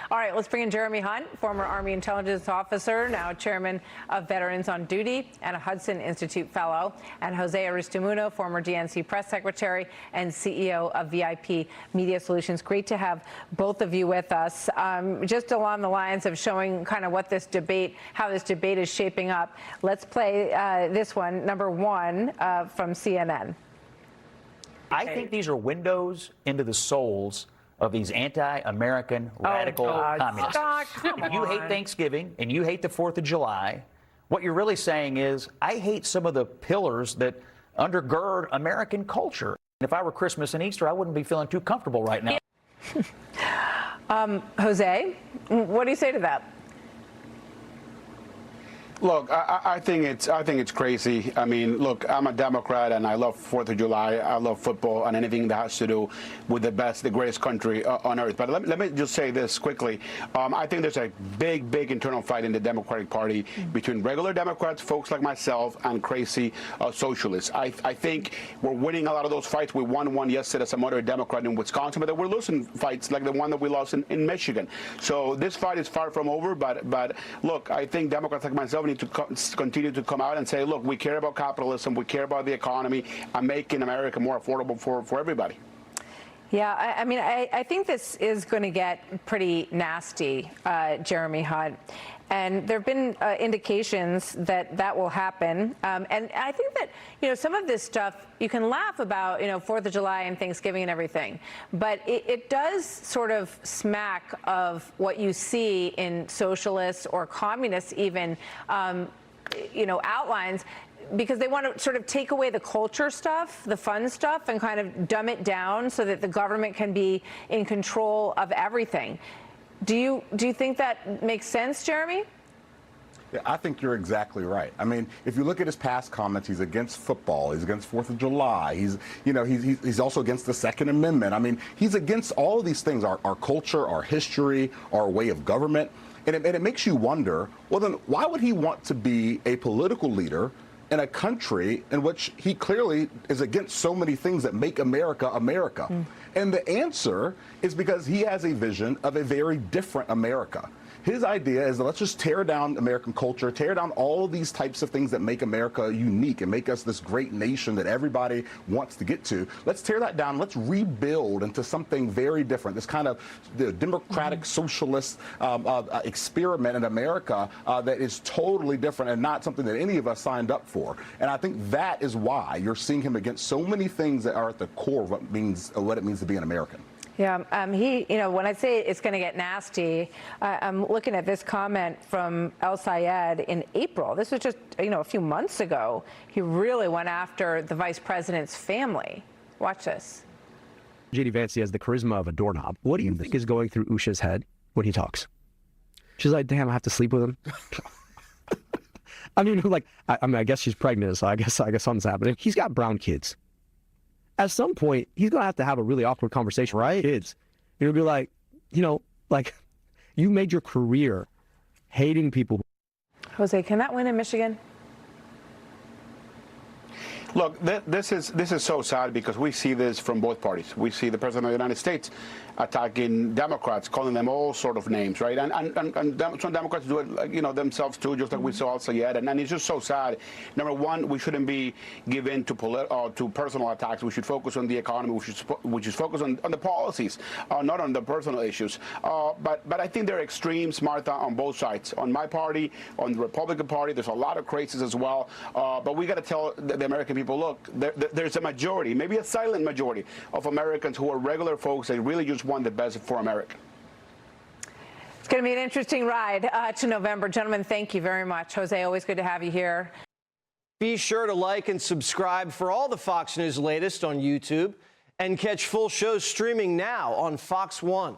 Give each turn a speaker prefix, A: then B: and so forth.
A: All right, let's bring in Jeremy Hunt, former Army intelligence officer, now chairman of Veterans on Duty and a Hudson Institute fellow, and Jose Aristimuno, former DNC press secretary and CEO of VIP Media Solutions. Great to have both of you with us. Just along the lines of showing kind of what this debate, how this debate is shaping up, let's play this one, number one, from CNN.
B: I think these are windows into the souls of these anti-American radical communists.
A: Scott,
B: If you hate Thanksgiving and you hate the 4th of July, what you're really saying is, I hate some of the pillars that undergird American culture. If I were Christmas and Easter, I wouldn't be feeling too comfortable right now.
A: Jose, what do you say to that?
C: Look, I think it's crazy. I mean, look, I'm a Democrat and I love 4th of July. I love football and anything that has to do with the greatest country on earth. But let me just say this quickly. I think there's a big internal fight in the Democratic Party between regular Democrats, folks like myself, and crazy socialists. I think we're winning a lot of those fights. We won one yesterday as a moderate Democrat in Wisconsin, but we're losing fights like the one that we lost in Michigan. So this fight is far from over. But look, I think Democrats like myself need to continue to come out and say, look, we care about capitalism, we care about the economy, and making America more affordable for everybody.
A: Yeah, I mean, I think this is going to get pretty nasty, Jeremy Hunt. And there have been indications that that will happen. And I think that, you know, some of this stuff, you can laugh about, you know, 4th of July and Thanksgiving and everything. But it does sort of smack of what you see in socialists or communists even, you know, outlines, because they want to sort of take away the culture stuff, the fun stuff, and kind of dumb it down so that the government can be in control of everything. Do you think that makes sense, Jeremy?
D: Yeah, I think you're exactly right. I mean, if you look at his past comments, he's against football, he's against 4th of July, he's also against the Second Amendment. I mean, he's against all of these things, our culture, our history, our way of government. And it makes you wonder, well, then why would he want to be a political leader in a country in which he clearly is against so many things that make America America? And the answer is because he has a vision of a very different America. His idea is that let's just tear down American culture, tear down all of these types of things that make America unique and make us this great nation that everybody wants to get to. Let's tear that down. Let's rebuild into something very different, this kind of democratic socialist experiment in America that is totally different and not something that any of us signed up for. And I think that is why you're seeing him against so many things that are at the core of what it means to be an American.
A: Yeah, you know, when I say it's going to get nasty, I'm looking at this comment from El Sayed in April. This was just, you know, a few months ago. He really went after the vice president's family. Watch this.
E: J.D. Vance has the charisma of a doorknob. What do you think is going through Usha's head when he talks? She's like, damn, I have to sleep with him. I mean, like, I guess she's pregnant, so I guess something's happening. He's got brown kids. At some point, he's going to have a really awkward conversation with kids. It'll be like, you know, like, you made your career hating people.
A: Jose, can that win in Michigan?
C: Look, this is so sad because we see this from both parties. We see the President of the United States attacking Democrats, calling them all sort of names, right? And some Democrats do it, you know, themselves too, just like we saw also yet. And it's just so sad. Number one, we shouldn't be given to personal attacks. We should focus on the economy. We should focus on the policies, not on the personal issues. But I think there are extremes, Martha, on both sides. On my party, on the Republican Party, there's a lot of crazies as well. But we got to tell the American people, look, there's a majority, maybe a silent majority of Americans who are regular folks that really just want the best for America.
A: It's going to be an interesting ride to November. Gentlemen, thank you very much. Jose, always good to have you here.
F: Be sure to like and subscribe for all the Fox News latest on YouTube and catch full shows streaming now on Fox One.